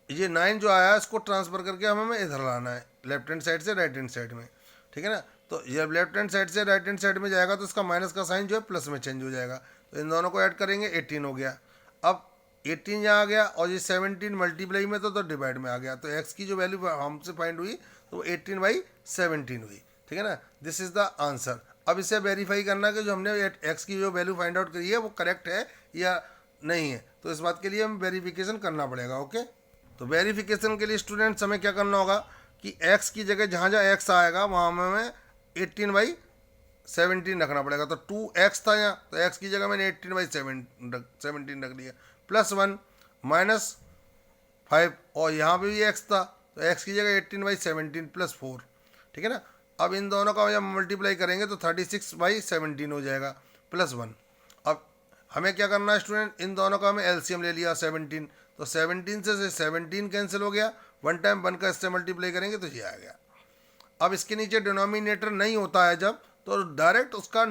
ये 9 जो आया इसको ट्रांसफ़र करके हमें इधर लाना है, लेफ्ट हैंड साइड से राइट हैंड साइड में, ठीक है ना। तो जब लेफ्ट हैंड साइड से राइट हैंड साइड में जाएगा तो इसका माइनस का साइन जो है प्लस में चेंज हो जाएगा। तो इन दोनों को ऐड करेंगे, 18 हो गया। अब 18 यहाँ आ गया और ये 17 मल्टीप्लाई में तो डिवाइड में आ गया। तो x की जो वैल्यू हमसे फाइंड हुई तो 18/17 हुई, ठीक है ना। This is the answer. अब इसे वेरीफाई करना कि जो हमने एक्स की जो वैल्यू फाइंड आउट करी है वो करेक्ट है या नहीं है, तो इस बात के लिए हमें वेरिफिकेशन करना पड़ेगा। ओके, तो वेरिफिकेशन के लिए स्टूडेंट्स हमें क्या करना होगा कि एक्स की जगह जहाँ जहाँ एक्स आएगा वहाँ हमें 18/17 रखना पड़ेगा। तो 2x था यहाँ, तो x की जगह मैंने 18/17 रख दिया, +1 -5, और यहाँ पे भी x था तो x की जगह 18/17 +4, ठीक है ना। अब इन दोनों का जब मल्टीप्लाई करेंगे तो 36/17 हो जाएगा, +1। अब हमें क्या करना है स्टूडेंट, इन दोनों का हमें एलसीएम ले लिया 17, तो 17 से 17 कैंसिल हो गया, 1 टाइम 1 का इससे मल्टीप्लाई करेंगे तो ये आ गया। अब इसके नीचे डिनोमिनेटर नहीं होता है जब, तो डायरेक्ट उसका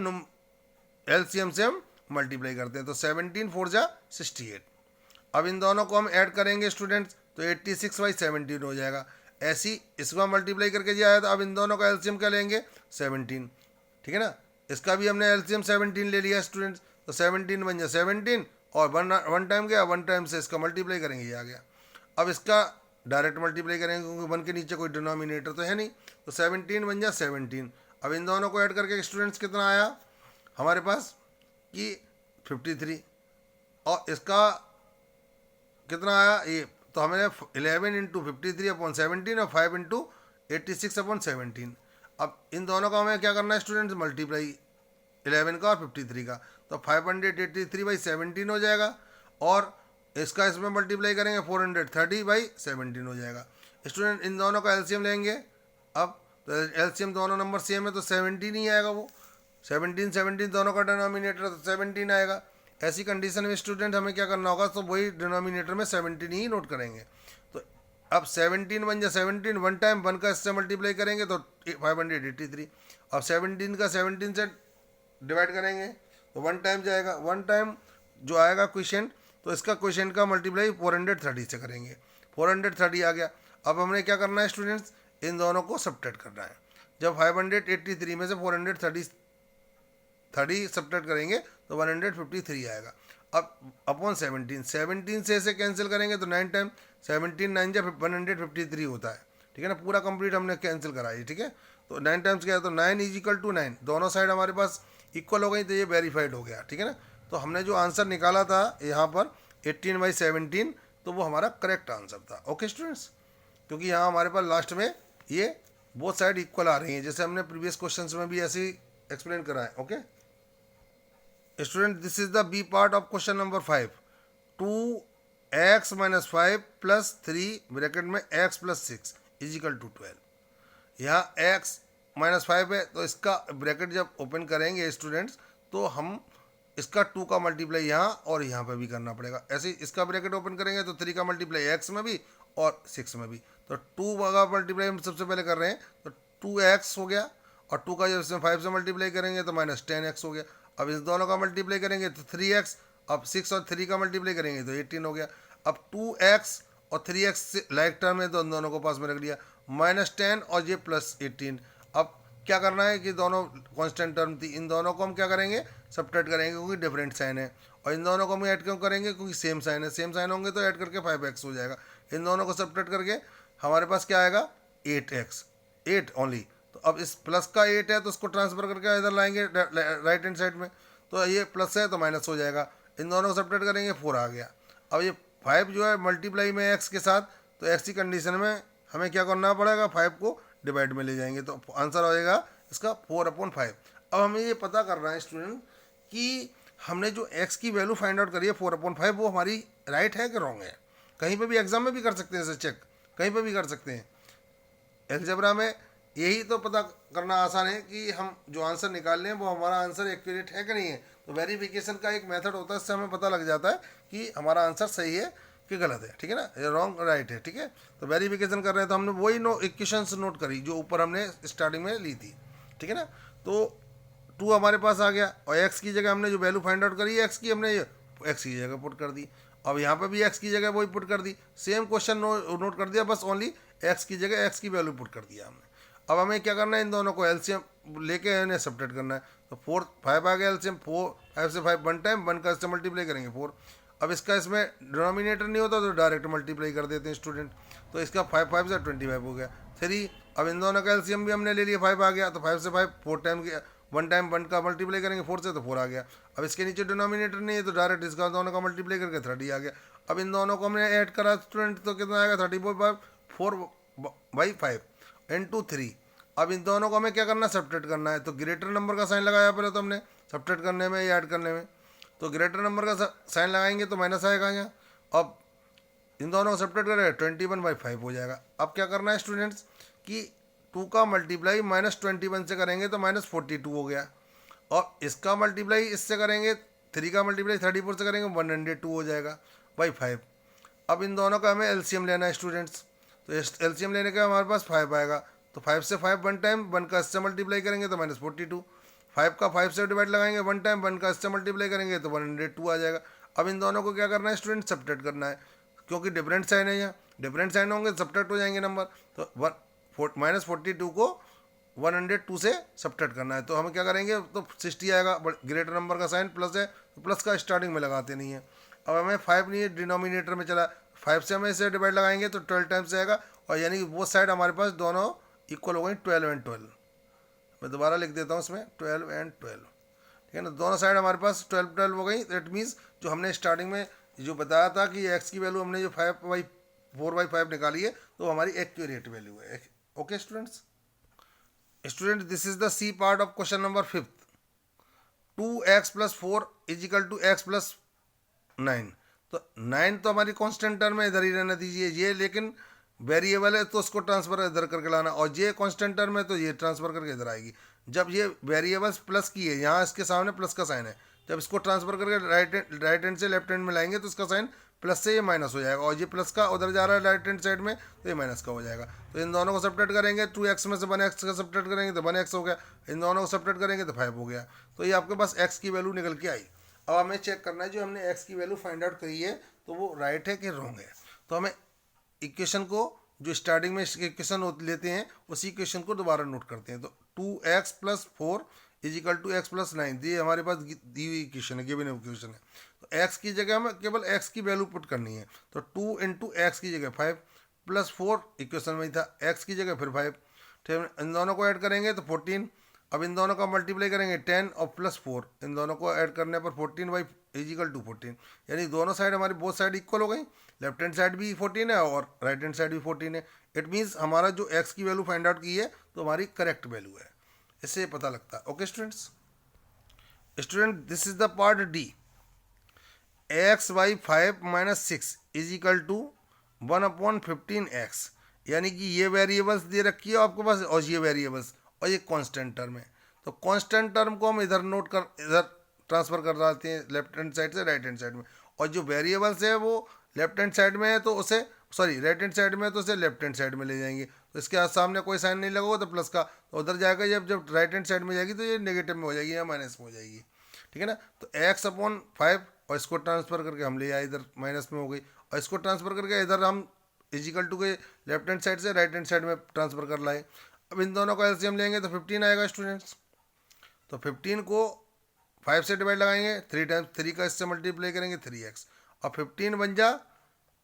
एलसीएम से हम मल्टीप्लाई करते हैं, तो 17 4 जा 68। अब इन दोनों को हम ऐड करेंगे स्टूडेंट्स तो 86/17 हो जाएगा। ऐसी इसको मल्टीप्लाई करके जो आया था, अब इन दोनों का एलसीएम क्या लेंगे 17, ठीक है ना। इसका भी हमने एलसीएम 17 ले लिया स्टूडेंट्स, तो 17 बन जाए 17 और वन टाइम गया, 1 टाइम से इसका मल्टीप्लाई करेंगे ये आ गया। अब इसका डायरेक्ट मल्टीप्लाई करेंगे क्योंकि 1 के नीचे कोई डिनोमिनेटर तो है नहीं, तो 17 बन जाए 17। अब इन दोनों को ऐड करके स्टूडेंट्स कितना आया हमारे पास कि 53, और इसका कितना आया ये, तो हमें 11 × 53/17 और 5 × 86/17। अब इन दोनों का हमें क्या करना है स्टूडेंट्स, मल्टीप्लाई 11 का और 53 का, तो 583/17 हो जाएगा, और इसका इसमें मल्टीप्लाई करेंगे 430/17 हो जाएगा। स्टूडेंट इन दोनों का एलसीएम लेंगे, अब तो एलसीएम दोनों नंबर सेम है तो 17 ही आएगा, वो 17 दोनों का डिनोमिनेटर तो 17 आएगा। ऐसी कंडीशन में स्टूडेंट हमें क्या करना होगा, तो वही डिनोमिनेटर में 17 ही नोट करेंगे। तो अब 17 बन जाए 17, 1 टाइम 1 का इससे मल्टीप्लाई करेंगे तो 583। अब 17 का 17 से डिवाइड करेंगे तो 1 टाइम जाएगा, 1 टाइम जो आएगा क्वेश्चन, तो इसका क्वेश्चन का मल्टीप्लाई 430 से करेंगे, 430 आ गया। अब हमने क्या करना है स्टूडेंट्स, इन दोनों को सब्ट्रैक्ट करना है। जब 583 में से 430 सब्ट्रैक्ट करेंगे तो 153 आएगा। अब अपॉन 17 से इसे कैंसिल करेंगे तो 9 टाइम 17 9 जा 153 होता है, ठीक है ना। पूरा कंप्लीट हमने कैंसिल कराई, ठीक है। तो 9 टाइम्स क्या है, तो 9 = 9, दोनों साइड हमारे पास इक्वल हो गई, तो ये वेरीफाइड हो गया, ठीक है ना। तो हमने जो आंसर निकाला था यहाँ पर 18/17, तो वो हमारा करेक्ट आंसर था। ओके स्टूडेंट्स, क्योंकि यहाँ हमारे पास लास्ट में ये बोथ साइड इक्वल आ रही हैं, जैसे हमने प्रीवियस क्वेश्चंस में भी ऐसे ही एक्सप्लेन करा है। Okay student, this is the B part of question number 5। 2x - 5 + 3 bracket में x + 6 = 12। यहाँ x - 5 है, तो इसका ब्रैकेट जब ओपन करेंगे स्टूडेंट्स तो हम इसका 2 का मल्टीप्लाई यहाँ और यहाँ पे भी करना पड़ेगा। ऐसे ही इसका ब्रैकेट ओपन करेंगे तो 3 का मल्टीप्लाई x में भी और 6 में भी, तो 2 का मल्टीप्लाई हम सबसे पहले कर रहे हैं, तो 2x हो गया, और 2 का जब इसमें 5 से मल्टीप्लाई करेंगे तो -10x हो गया। अब इस दोनों का मल्टीप्लाई करेंगे तो 3x, अब 6 और 3 का मल्टीप्लाई करेंगे तो 18 हो गया। अब 2x और 3x लाइक टर्म है तो उन दोनों को पास में रख लिया, -10 और ये +18। अब क्या करना है कि दोनों कांस्टेंट टर्म थी, इन दोनों को हम क्या करेंगे, सब्ट्रैक्ट करेंगे क्योंकि डिफरेंट साइन है, और इन दोनों को हम ऐड क्यों करेंगे, क्योंकि सेम साइन है। सेम साइन होंगे तो ऐड करके 5x हो जाएगा। इन दोनों को सब्ट्रैक्ट करके हमारे पास क्या आएगा, 8x, 8 ओनली। तो अब इस प्लस का 8 है तो उसको ट्रांसफर करके इधर लाएंगे राइट हैंड साइड में, तो ये प्लस है तो माइनस हो जाएगा। इन दोनों को सब्ट्रैक्ट करेंगे 4 आ गया। अब ये 5 जो है मल्टीप्लाई में x के साथ, तो x की कंडीशन में हमें क्या करना पड़ेगा, 5 को डिवाइड में ले जाएंगे, तो आंसर हो जाएगा इसका 4/5। अब हमें ये पता करना है स्टूडेंट कि हमने जो x की वैल्यू फाइंड आउट करी है 4/5, वो हमारी राइट है कि रॉन्ग है। कहीं पे भी एग्जाम में भी कर सकते हैं इसे चेक, कहीं पे भी कर सकते हैं। अलजेब्रा में यही तो पता करना आसान है कि हम जो आंसर निकाल लें वो हमारा आंसर एक्यूरेट है कि नहीं है। तो वेरिफिकेशन का एक मेथड होता है, इससे हमें पता लग जाता है कि हमारा आंसर सही है कि गलत है, ठीक है ना, या रॉन्ग राइट है, ठीक है। तो वेरिफिकेशन कर रहे हैं तो हमने वही इक्वेशंस नोट करी जो ऊपर हमने स्टार्टिंग में ली थी, ठीक है ना। तो 2 हमारे पास आ गया, और x की जगह हमने जो वैल्यू फाइंड आउट करी है x की, हमने x की जगह पुट कर दी। अब यहाँ पे भी x की जगह वही पुट कर दी, सेम क्वेश्चन नोट कर दिया, बस ओनली x की जगह x की वैल्यू पुट कर दिया हमने। अब हमें क्या करना है, इन दोनों को एलसीएम लेके इन्हें सब्ट्रैक्ट करना है। तो 5 आ गया एलसीएम, 5 से 5 1 टाइम 1 का इससे मल्टीप्लाई करेंगे 4। अब इसका इसमें डिनोमिनेटर नहीं होता तो डायरेक्ट मल्टीप्लाई कर देते हैं स्टूडेंट, तो इसका 5 से 25 हो गया 3। अब इन दोनों का एलसीएम भी हमने ले लिया, 5 आ गया, तो 5 से 5 4 टाइम वन टाइम वन का मल्टीप्लाई करेंगे 4 से तो 4 आ गया। अब इसके नीचे डिनोमिनेटर नहीं है तो डायरेक्ट इसका दोनों का मल्टीप्लाई करके 30 आ गया। अब इन दोनों को हमने ऐड करा स्टूडेंट तो कितना आएगा 34/4 इंटू 3। अब इन दोनों को हमें क्या करना है सब्ट्रैक्ट करना है, तो ग्रेटर नंबर का साइन लगाया पहले तो हमने सब्ट्रैक्ट करने में या ऐड करने में, तो ग्रेटर नंबर का साइन लगाएंगे तो माइनस आएगा यहाँ। अब इन दोनों को सब्ट्रैक्ट करेंगे 21/5 हो जाएगा। अब क्या करना है स्टूडेंट्स कि 2 का मल्टीप्लाई -21 से करेंगे तो -42 हो गया, और इसका मल्टीप्लाई इससे करेंगे 3 का मल्टीप्लाई 34 से करेंगे 102 हो जाएगा बाई 5। अब इन दोनों का हमें एलसीएम लेना है स्टूडेंट्स, तो एलसीएम लेने का हमारे पास 5 आएगा, तो 5 से 5 वन टाइम, 1 का इससे मल्टीप्लाई करेंगे तो -42, 5 का 5 से डिवाइड लगाएंगे वन टाइम, 1 का इससे मल्टीप्लाई करेंगे तो 102 आ जाएगा। अब इन दोनों को क्या करना है स्टूडेंट सब्ट्रैक्ट करना है, क्योंकि डिफरेंट साइन है यहाँ, डिफरेंट साइन होंगे सब्ट्रैक्ट हो जाएंगे नंबर, तो -42 को 102 से सब्ट्रैक्ट करना है, तो हम क्या करेंगे तो 60 आएगा, ग्रेटर नंबर का साइन प्लस है तो प्लस का स्टार्टिंग में लगाते नहीं है। अब हमें 5 नहीं है डिनोमिनेटर में चला, 5 से हमें इसे डिवाइड लगाएंगे तो 12 टाइम्स आएगा, और यानी कि वो साइड हमारे पास दोनों इक्वल हो गई 12 और 12। मैं दोबारा लिख देता हूँ इसमें 12 और 12, ठीक है ना, दोनों साइड हमारे पास 12 हो गई। दैट मीन्स जो हमने स्टार्टिंग में जो बताया था कि एक्स की वैल्यू हमने जो 4/5 निकाली है तो हमारी एक्यूरेट वैल्यू है। Okay students, this is the C part of question number 5। 2x + 4 = x + 9, तो 9 तो हमारी कांस्टेंट टर्म है, इधर ही रहने दीजिए, ये लेकिन वेरिएबल है तो उसको ट्रांसफर इधर करके लाना, और ये कांस्टेंट टर्म है तो ये ट्रांसफर करके इधर आएगी। जब ये वेरिएबल्स प्लस की है, यहाँ इसके सामने प्लस का साइन है, जब इसको ट्रांसफर करके राइट हैंड से लेफ्ट हैंड में लाएंगे तो इसका साइन प्लस से ये माइनस हो जाएगा, और ये प्लस का उधर जा रहा है राइट हैंड साइड में तो ये माइनस का हो जाएगा। तो इन दोनों को सब्ट्रैक्ट करेंगे, 2x में से 1x का सब्ट्रैक्ट करेंगे तो 1x हो गया, इन दोनों को सब्ट्रैक्ट करेंगे तो 5 हो गया, तो ये आपके पास x की वैल्यू निकल के आई। अब हमें चेक करना है जो हमने x की वैल्यू फाइंड आउट करी है तो वो राइट है कि रॉन्ग है। तो हमें इक्वेशन को जो स्टार्टिंग में इक्वेशन लेते हैं उसी इक्वेशन को दोबारा नोट करते हैं, तो 2x + 4 = x + 9, ये हमारे पास दी हुई इक्वेशन है, गिवन इक्वेशन है। तो x की जगह हमें केवल x की वैल्यू पुट करनी है, तो 2 × x की जगह 5 + 4 इक्वेशन में ही था, x की जगह फिर 5, ठीक है, इन दोनों को ऐड करेंगे तो 14। अब इन दोनों का मल्टीप्लाई करेंगे 10 और +4, इन दोनों को ऐड करने पर 14/= 14, यानी दोनों साइड हमारी बोथ साइड इक्वल हो गई, लेफ्ट हैंड साइड भी 14 है और राइट हैंड साइड भी 14 है। इट मीन्स हमारा जो x की वैल्यू फाइंड आउट की है तो हमारी करेक्ट वैल्यू है, इससे पता लगता है। Okay students, this is the part D. x/5 - 6 = 1/15x, यानी कि ये वेरिएबल्स दे रखी है आपके पास और ये वेरिएबल्स और ये कांस्टेंट टर्म है, तो कांस्टेंट टर्म को हम इधर इधर ट्रांसफर कर डालते हैं लेफ्ट हैंड साइड से राइट हैंड साइड में, और जो वेरिएबल्स है वो लेफ्ट हैंड साइड में है तो उसे राइट हैंड साइड में है तो उसे लेफ्ट हैंड साइड में ले जाएंगे, तो इसके सामने कोई साइन नहीं लगा होगा तो प्लस का, तो उधर जाएगा, जब राइट हैंड साइड में जाएगी तो ये नेगेटिव में हो जाएगी या माइनस में हो जाएगी, ठीक है ना। तो x/5 और इसको ट्रांसफर करके हम ले आए इधर माइनस में हो गई, और इसको ट्रांसफर करके इधर हम = के लेफ्ट हैंड साइड से राइट हैंड साइड में ट्रांसफर कर लाए। अब इन दोनों का एलसीएम लेंगे तो 15 आएगा स्टूडेंट्स, तो 15 को 5 से डिवाइड लगाएंगे 3 टाइम्स, 3 का इससे मल्टीप्लाई करेंगे 3x, और 15 बन जा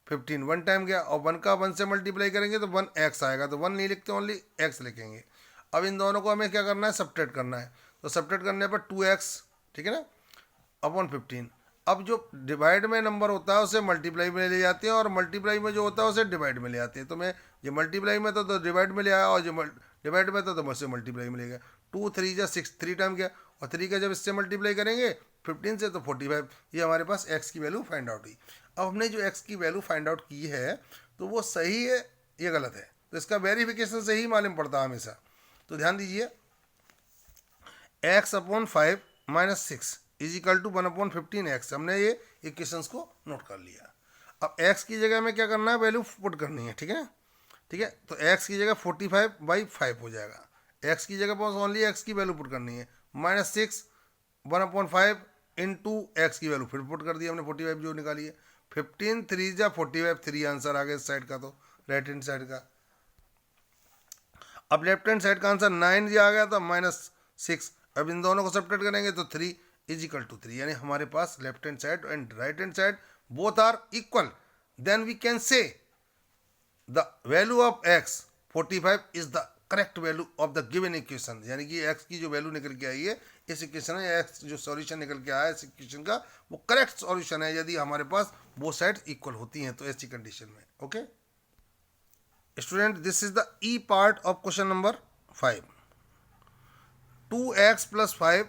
15 वन टाइम गया, और 1 का 1 से मल्टीप्लाई करेंगे तो 1x आएगा, तो 1 नहीं लिखते ओनली x लिखेंगे। अब इन दोनों को हमें क्या करना है सब्ट्रैक्ट करना है, तो सब्ट्रैक्ट करने पर 2x, ठीक है ना, अपॉन 15। अब जो डिवाइड में नंबर होता है उसे मल्टीप्लाई में ले जाते हैं, और मल्टीप्लाई में जो होता है उसे डिवाइड में ले आते हैं, तो मैं ये मल्टीप्लाई में तो डिवाइड में ले आया, और जो डिवाइड में तो मुझसे मल्टीप्लाई में ले गया, 2 3 जा 6, 3 टाइम गया, और 3 का जब इससे मल्टीप्लाई करेंगे 15 से तो 45, ये हमारे पास x की वैल्यू फाइंड आउट हुई। अब हमने जो x की वैल्यू फाइंड आउट की है तो वो सही है ये गलत है, तो इसका वेरिफिकेशन से ही मालूम पड़ता है हमेशा, तो ध्यान दीजिए, x/5 - 6 = 1/15x, हमने ये इक्वेशंस को नोट कर लिया। अब x की जगह में क्या करना है वैल्यू पुट करनी है, ठीक है, ठीक है, तो x की जगह 45/5 हो जाएगा, x की जगह पर ओनली x की वैल्यू पुट करनी है, -6 1/5 इंटू x की वैल्यू फिर पुट कर दी हमने 45 जो निकाली है, 15 3 जा 45, 3 आंसर आ गया इस साइड का, तो राइट हैंड साइड का। अब लेफ्ट हैंड साइड का आंसर 9 जी आ गया था -6, अब इन दोनों को सब्ट्रैक्ट करेंगे तो 3 = 3, यानी हमारे पास left hand side and right hand side both are equal, then we can say the value of x 45 is the correct value of the given equation, यानी कि x की जो वैल्यू निकल के आई है इस इक्वेशन है, x जो सॉल्यूशन निकल के आया है इस इक्वेशन का वो करेक्ट सॉल्यूशन है यदि हमारे पास वो साइड इक्वल होती हैं तो ऐसी कंडीशन में। Okay student, this is the E part of question number 5। 2x + 5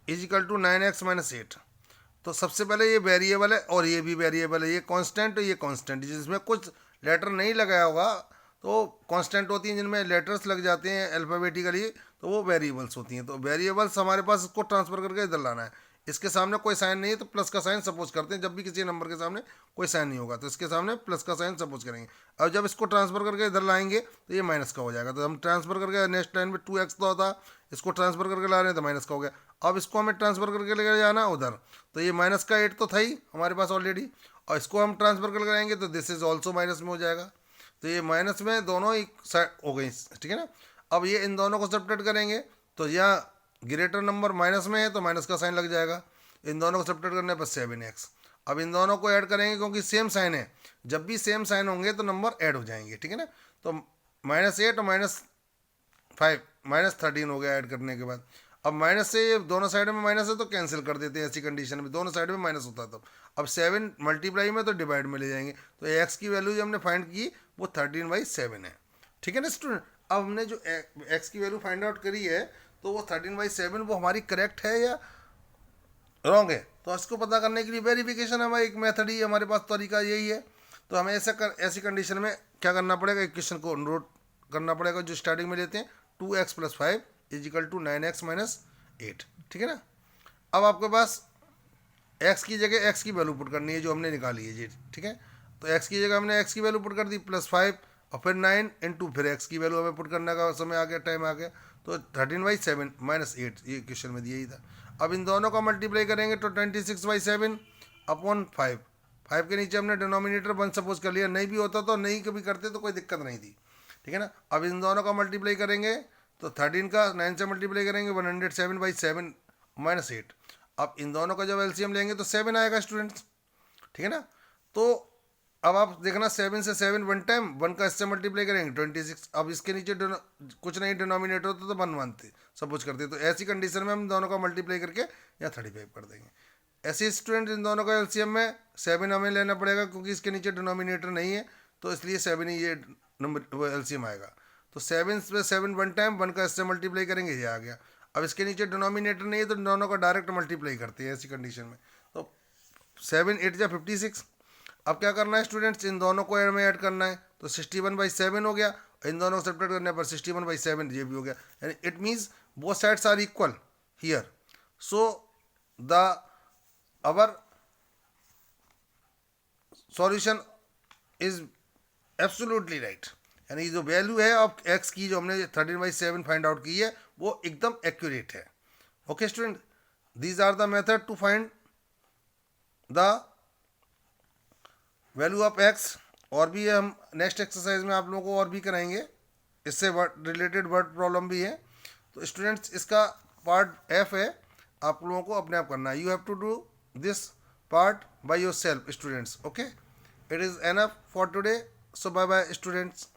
= 9x - 8। तो सबसे पहले ये वेरिएबल है और ये भी वेरिएबल है, ये कांस्टेंट और ये कांस्टेंट, जिसमें कुछ लेटर नहीं लगाया होगा तो कांस्टेंट होती हैं, जिनमें लेटर्स लग जाते हैं अल्फ़ाबेटिकली तो वो वेरिएबल्स होती हैं। तो वेरिएबल्स हमारे पास इसको ट्रांसफर करके इधर लाना है। इसके सामने कोई साइन नहीं है तो प्लस का साइन सपोज करते हैं, जब भी किसी नंबर के सामने कोई साइन नहीं होगा तो इसके सामने प्लस का साइन सपोज करेंगे। अब जब इसको ट्रांसफर करके इधर लाएंगे तो ये माइनस का हो जाएगा, तो हम ट्रांसफर करके नेक्स्ट लाइन में 2x तो होता, इसको ट्रांसफर करके ला रहे हैं तो माइनस का हो गया। अब इसको हमें ट्रांसफर करके लेकर जाना उधर, तो ये माइनस का 8 तो था ही हमारे पास ऑलरेडी, और इसको हम ट्रांसफर करके लाएंगे तो दिस इज ऑल्सो माइनस में हो जाएगा। तो ये माइनस में दोनों ही साइड हो गई, ठीक है ना। अब ये इन दोनों को सब्ट्रैक्ट करेंगे तो यहाँ ग्रेटर नंबर माइनस में है तो माइनस का साइन लग जाएगा, इन दोनों को सब्ट्रैक्ट करने पर 7x। अब इन दोनों को ऐड करेंगे क्योंकि सेम साइन है, जब भी सेम साइन होंगे तो नंबर ऐड हो जाएंगे, ठीक है ना। तो -8 और -5 -13 हो गया ऐड करने के बाद। अब माइनस से ये दोनों साइड में माइनस है तो कैंसिल कर देते हैं, ऐसी कंडीशन में दोनों साइड में माइनस होता है तब। अब 7 मल्टीप्लाई में तो डिवाइड में ले जाएंगे, तो x की वैल्यू जो हमने फाइंड की वो 13/7 है, ठीक है ना स्टूडेंट। अब हमने जो x की वैल्यू फाइंड आउट करी है तो वो 13/7 वो हमारी करेक्ट है या रॉन्ग है, तो इसको पता करने के लिए वेरिफिकेशन हमारा एक मेथड ही हमारे पास, तरीका यही है। तो हमें ऐसी कंडीशन में क्या करना पड़ेगा, इक्वेशन को नोट करना पड़ेगा जो स्टार्टिंग में लेते हैं 2x + 5 = 9x - 8, ठीक है ना। अब आपके पास x की जगह x की वैल्यू पुट करनी है जो हमने निकाली है जी, ठीक है। तो x की जगह हमने x की वैल्यू पुट कर दी +5 और फिर 9 × फिर x की वैल्यू हमें पुट करने का समय आ गया, टाइम आ गया, तो 13/7 - 8 ये क्वेश्चन में दिया ही था। अब इन दोनों का मल्टीप्लाई करेंगे तो 26/7 / 5। 5 के नीचे हमने डिनोमिनेटर 1 सपोज कर लिया, नहीं भी होता तो नहीं कभी करते तो कोई दिक्कत नहीं थी, ठीक है ना। अब इन दोनों का मल्टीप्लाई करेंगे तो 13 का 9 से मल्टीप्लाई करेंगे 107/7 - 8। अब इन दोनों का जब एलसीएम लेंगे तो 7 आएगा स्टूडेंट्स, ठीक है ना। तो अब आप देखना 7 से 7 1 टाइम, 1 का इससे मल्टीप्लाई करेंगे 26। अब इसके नीचे कुछ नहीं डिनोमिनेटर होता तो 1 मानते सपोज करते, तो ऐसी कंडीशन में हम दोनों का मल्टीप्लाई करके यहाँ 35 कर देंगे। ऐसे स्टूडेंट इन दोनों का एलसीएम में 7 हमें लेना पड़ेगा क्योंकि इसके नीचे डिनोमिनेटर नहीं है, तो इसलिए 7 ही ये नंबर एलसीएम आएगा। तो 7 से 7 1 टाइम, 1 का इससे मल्टीप्लाई करेंगे ये आ गया। अब इसके नीचे डिनोमिनेटर नहीं है तो दोनों का डायरेक्ट मल्टीप्लाई करते हैं ऐसी कंडीशन में, तो 7 8 जा 56। अब क्या करना है स्टूडेंट्स, इन दोनों को में ऐड करना है, तो 61/7 हो गया, इन दोनों को सब्ट्रैक्ट करने पर 61/7 ये भी हो गया, यानी it means both sides are equal here, so the our solution is absolutely right, यानी जो वैल्यू है ऑफ x की जो हमने 13/7 फाइंड आउट की है वो एकदम एक्यूरेट है। Okay student, these are the method to find the value of x। और भी हम नेक्स्ट एक्सरसाइज में आप लोगों को और भी कराएंगे, इससे रिलेटेड वर्ड प्रॉब्लम भी है। तो स्टूडेंट्स इसका पार्ट f है, आप लोगों को अपने आप करना है, you have to do this part by yourself students. Okay, it is enough for today, so bye bye students.